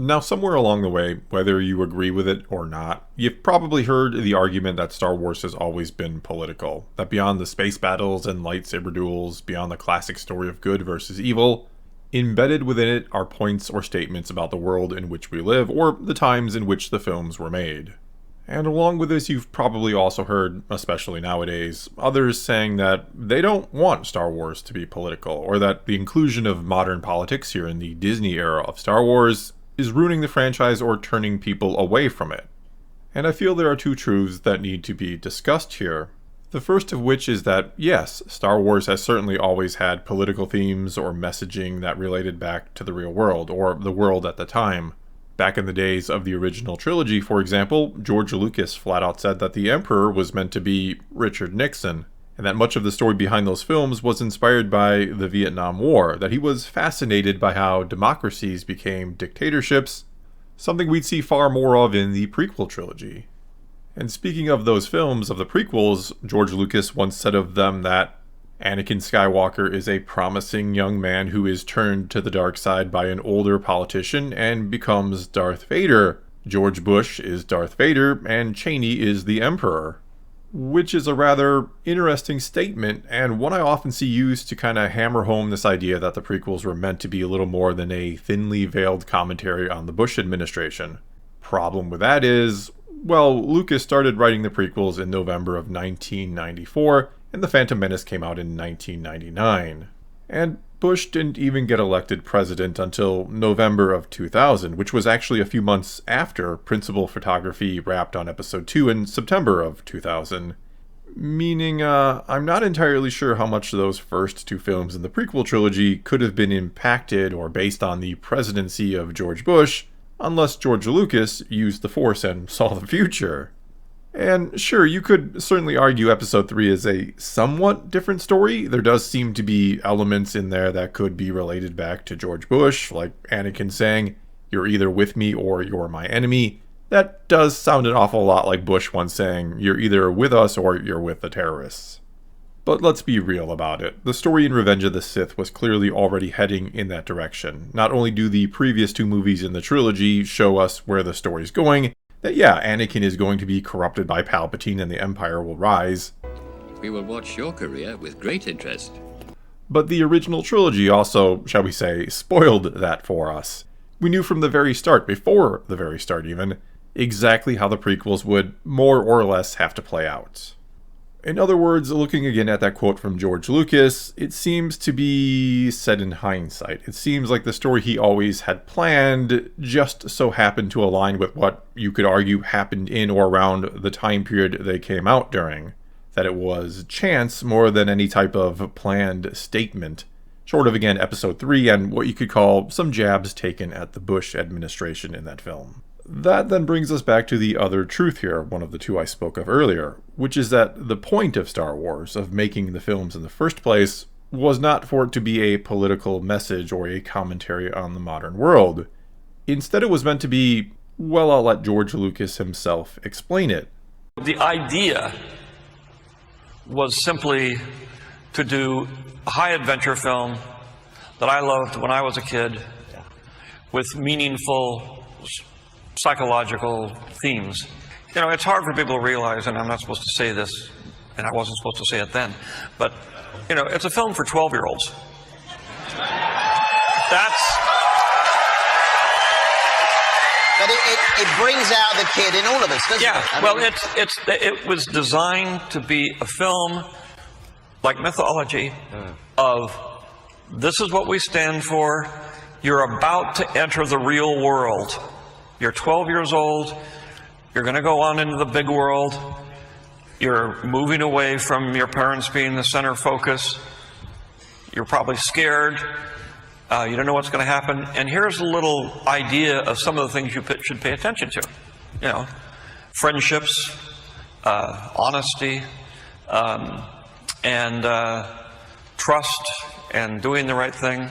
Now, somewhere along the way, whether you agree with it or not, you've probably heard the argument that Star Wars has always been political. That beyond the space battles and lightsaber duels, beyond the classic story of good versus evil, embedded within it are points or statements about the world in which we live, or the times in which the films were made. And along with this, you've probably also heard, especially nowadays, others saying that they don't want Star Wars to be political, or that the inclusion of modern politics here in the Disney era of Star Wars is ruining the franchise or turning people away from it. And I feel there are two truths that need to be discussed here. The first of which is that, yes, Star Wars has certainly always had political themes or messaging that related back to the real world, or the world at the time. Back in the days of the original trilogy, for example, George Lucas flat out said that the Emperor was meant to be Richard Nixon, and that much of the story behind those films was inspired by the Vietnam War, that he was fascinated by how democracies became dictatorships, something we'd see far more of in the prequel trilogy. And speaking of those films, of the prequels, George Lucas once said of them that Anakin Skywalker is a promising young man who is turned to the dark side by an older politician and becomes Darth Vader. George Bush is Darth Vader, and Cheney is the Emperor. Which is a rather interesting statement, and one I often see used to kind of hammer home this idea that the prequels were meant to be a little more than a thinly veiled commentary on the Bush administration. Problem with that is, well, Lucas started writing the prequels in November of 1994, and The Phantom Menace came out in 1999. And Bush didn't even get elected president until November of 2000, which was actually a few months after principal photography wrapped on episode 2 in September of 2000. Meaning, I'm not entirely sure how much those first two films in the prequel trilogy could have been impacted or based on the presidency of George Bush, unless George Lucas used the Force and saw the future. And sure, you could certainly argue episode 3 is a somewhat different story. There does seem to be elements in there that could be related back to George Bush, like Anakin saying, "You're either with me or you're my enemy." That does sound an awful lot like Bush once saying, "You're either with us or you're with the terrorists." But let's be real about it. The story in Revenge of the Sith was clearly already heading in that direction. Not only do the previous two movies in the trilogy show us where the story's going, that yeah, Anakin is going to be corrupted by Palpatine and the Empire will rise. We will watch your career with great interest. But the original trilogy also, shall we say, spoiled that for us. We knew from the very start, before the very start even, exactly how the prequels would more or less have to play out. In other words, looking again at that quote from George Lucas, it seems to be said in hindsight. It seems like the story he always had planned just so happened to align with what you could argue happened in or around the time period they came out during. That it was chance more than any type of planned statement. Short of, again, episode 3 and what you could call some jabs taken at the Bush administration in that film. That then brings us back to the other truth here, one of the two I spoke of earlier, which is that the point of Star Wars, of making the films in the first place, was not for it to be a political message or a commentary on the modern world. Instead, it was meant to be, well, I'll let George Lucas himself explain it. The idea was simply to do a high-adventure film that I loved when I was a kid, with meaningful psychological themes. You know, it's hard for people to realize, and I'm not supposed to say this, and I wasn't supposed to say it then, but, you know, it's a film for 12-year-olds. That's... But it brings out the kid in all of us, doesn't it? Yeah, well, it was designed to be a film like mythology of this is what we stand for. You're about to enter the real world. You're 12 years old. You're going to go on into the big world. You're moving away from your parents being the center focus. You're probably scared. You don't know what's going to happen. And here's a little idea of some of the things you should pay attention to. You know, friendships, honesty, and trust, and doing the right thing,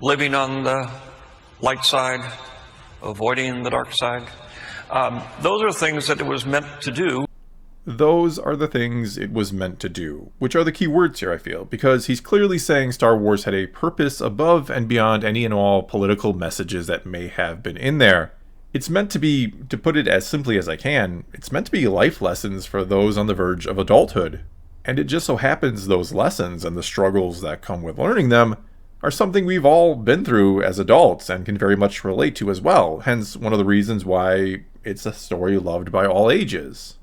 living on the light side, avoiding the dark side. Those are things that it was meant to do. Those are the things it was meant to do, which are the key words here, I feel, because he's clearly saying Star Wars had a purpose above and beyond any and all political messages that may have been in there. It's meant to be, to put it as simply as I can, it's meant to be life lessons for those on the verge of adulthood. And it just so happens those lessons and the struggles that come with learning them are something we've all been through as adults and can very much relate to as well, hence one of the reasons why it's a story loved by all ages.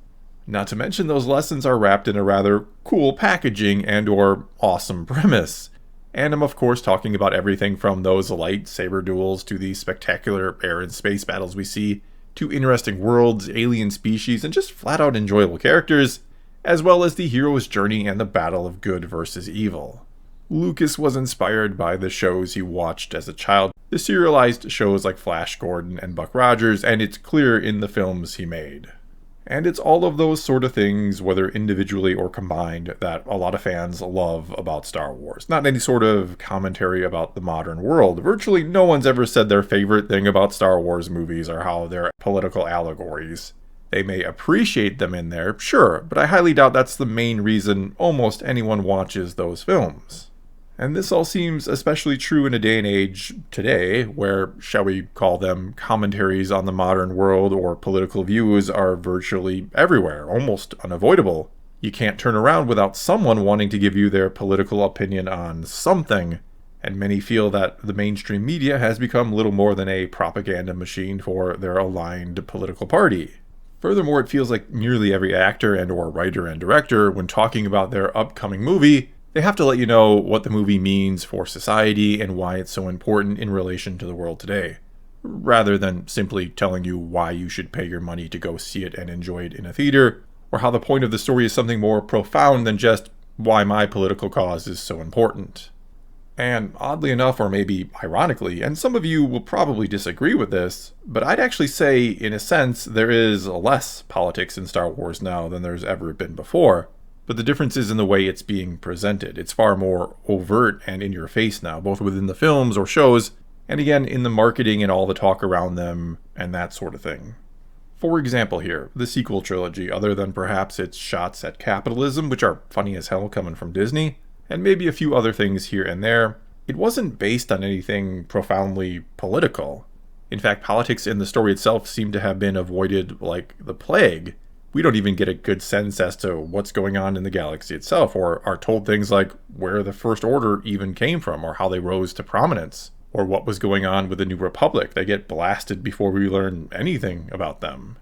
Not to mention those lessons are wrapped in a rather cool packaging and or awesome premise. And I'm of course talking about everything from those lightsaber duels to the spectacular air and space battles we see, to interesting worlds, alien species, and just flat out enjoyable characters, as well as the hero's journey and the battle of good versus evil. Lucas was inspired by the shows he watched as a child, the serialized shows like Flash Gordon and Buck Rogers, and it's clear in the films he made. And it's all of those sort of things, whether individually or combined, that a lot of fans love about Star Wars. Not any sort of commentary about the modern world. Virtually no one's ever said their favorite thing about Star Wars movies are how they're political allegories. They may appreciate them in there, sure, but I highly doubt that's the main reason almost anyone watches those films. And this all seems especially true in a day and age today where, shall we call them, commentaries on the modern world or political views are virtually everywhere, almost unavoidable. You can't turn around without someone wanting to give you their political opinion on something, and many feel that the mainstream media has become little more than a propaganda machine for their aligned political party. Furthermore, it feels like nearly every actor and or writer and director, when talking about their upcoming movie, they have to let you know what the movie means for society and why it's so important in relation to the world today, rather than simply telling you why you should pay your money to go see it and enjoy it in a theater, or how the point of the story is something more profound than just why my political cause is so important. And oddly enough, or maybe ironically, and some of you will probably disagree with this, but I'd actually say, in a sense, there is less politics in Star Wars now than there's ever been before. But the difference is in the way it's being presented. It's far more overt and in your face now, both within the films or shows, and again in the marketing and all the talk around them and that sort of thing. For example here, the sequel trilogy, other than perhaps its shots at capitalism, which are funny as hell coming from Disney, and maybe a few other things here and there, it wasn't based on anything profoundly political. In fact, politics in the story itself seemed to have been avoided like the plague. We don't even get a good sense as to what's going on in the galaxy itself, or are told things like where the First Order even came from, or how they rose to prominence, or what was going on with the New Republic. They get blasted before we learn anything about them.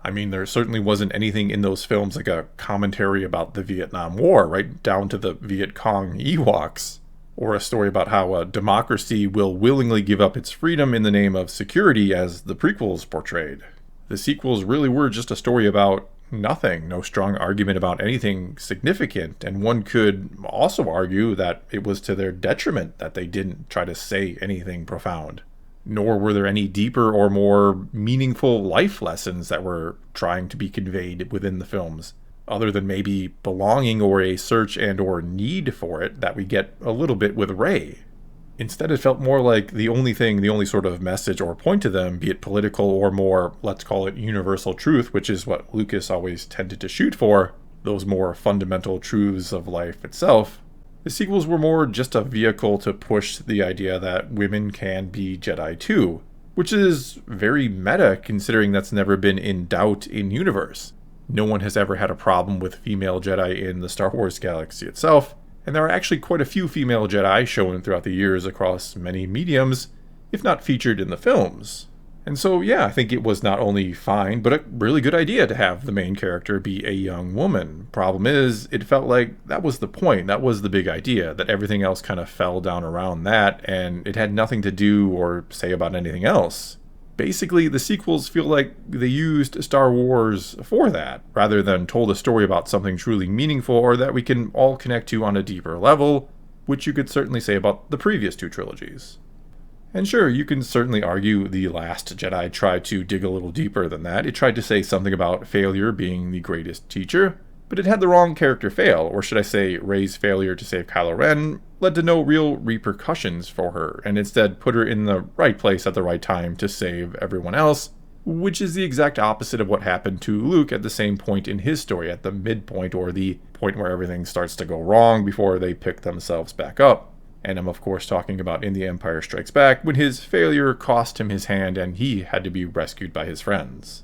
I mean, there certainly wasn't anything in those films like a commentary about the Vietnam War, right down to the Viet Cong Ewoks, or a story about how a democracy will willingly give up its freedom in the name of security, as the prequels portrayed. The sequels really were just a story about nothing, no strong argument about anything significant, and one could also argue that it was to their detriment that they didn't try to say anything profound. Nor were there any deeper or more meaningful life lessons that were trying to be conveyed within the films, other than maybe belonging or a search and or need for it that we get a little bit with Rey. Instead, it felt more like the only sort of message or point to them, be it political or more, let's call it universal truth, which is what Lucas always tended to shoot for, those more fundamental truths of life itself. The sequels were more just a vehicle to push the idea that women can be Jedi too, which is very meta considering that's never been in doubt in universe. No one has ever had a problem with female Jedi in the Star Wars galaxy itself, and there are actually quite a few female Jedi shown throughout the years across many mediums, if not featured in the films. And so, yeah, I think it was not only fine, but a really good idea to have the main character be a young woman. Problem is, it felt like that was the point, that was the big idea, that everything else kind of fell down around that, and it had nothing to do or say about anything else. Basically, the sequels feel like they used Star Wars for that, rather than told a story about something truly meaningful or that we can all connect to on a deeper level, which you could certainly say about the previous two trilogies. And sure, you can certainly argue The Last Jedi tried to dig a little deeper than that. It tried to say something about failure being the greatest teacher, but it had the wrong character fail, or should I say Rey's failure to save Kylo Ren led to no real repercussions for her, and instead put her in the right place at the right time to save everyone else, which is the exact opposite of what happened to Luke at the same point in his story, at the midpoint, or the point where everything starts to go wrong before they pick themselves back up. And I'm of course talking about in The Empire Strikes Back, when his failure cost him his hand and he had to be rescued by his friends.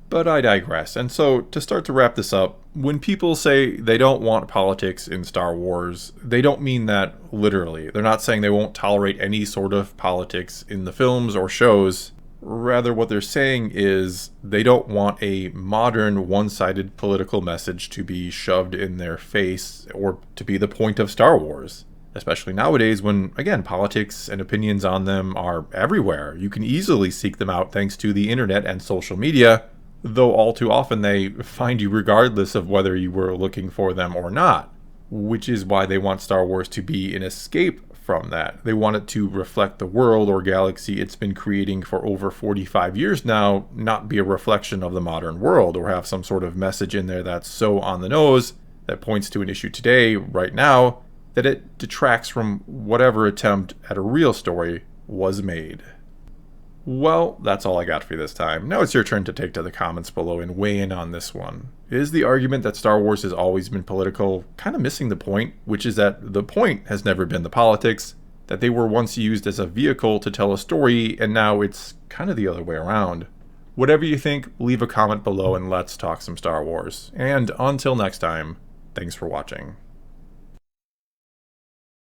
But I digress, and so to start to wrap this up, when people say they don't want politics in Star Wars, they don't mean that literally. They're not saying they won't tolerate any sort of politics in the films or shows. Rather, what they're saying is they don't want a modern, one-sided political message to be shoved in their face or to be the point of Star Wars. Especially nowadays when, again, politics and opinions on them are everywhere. You can easily seek them out thanks to the internet and social media, though all too often they find you regardless of whether you were looking for them or not. Which is why they want Star Wars to be an escape from that. They want it to reflect the world or galaxy it's been creating for over 45 years now, not be a reflection of the modern world or have some sort of message in there that's so on the nose that points to an issue today, right now, that it detracts from whatever attempt at a real story was made. Well, that's all I got for you this time. Now it's your turn to take to the comments below and weigh in on this one. Is the argument that Star Wars has always been political kind of missing the point, which is that the point has never been the politics, that they were once used as a vehicle to tell a story, and now it's kind of the other way around? Whatever you think, leave a comment below and let's talk some Star Wars. And until next time, thanks for watching.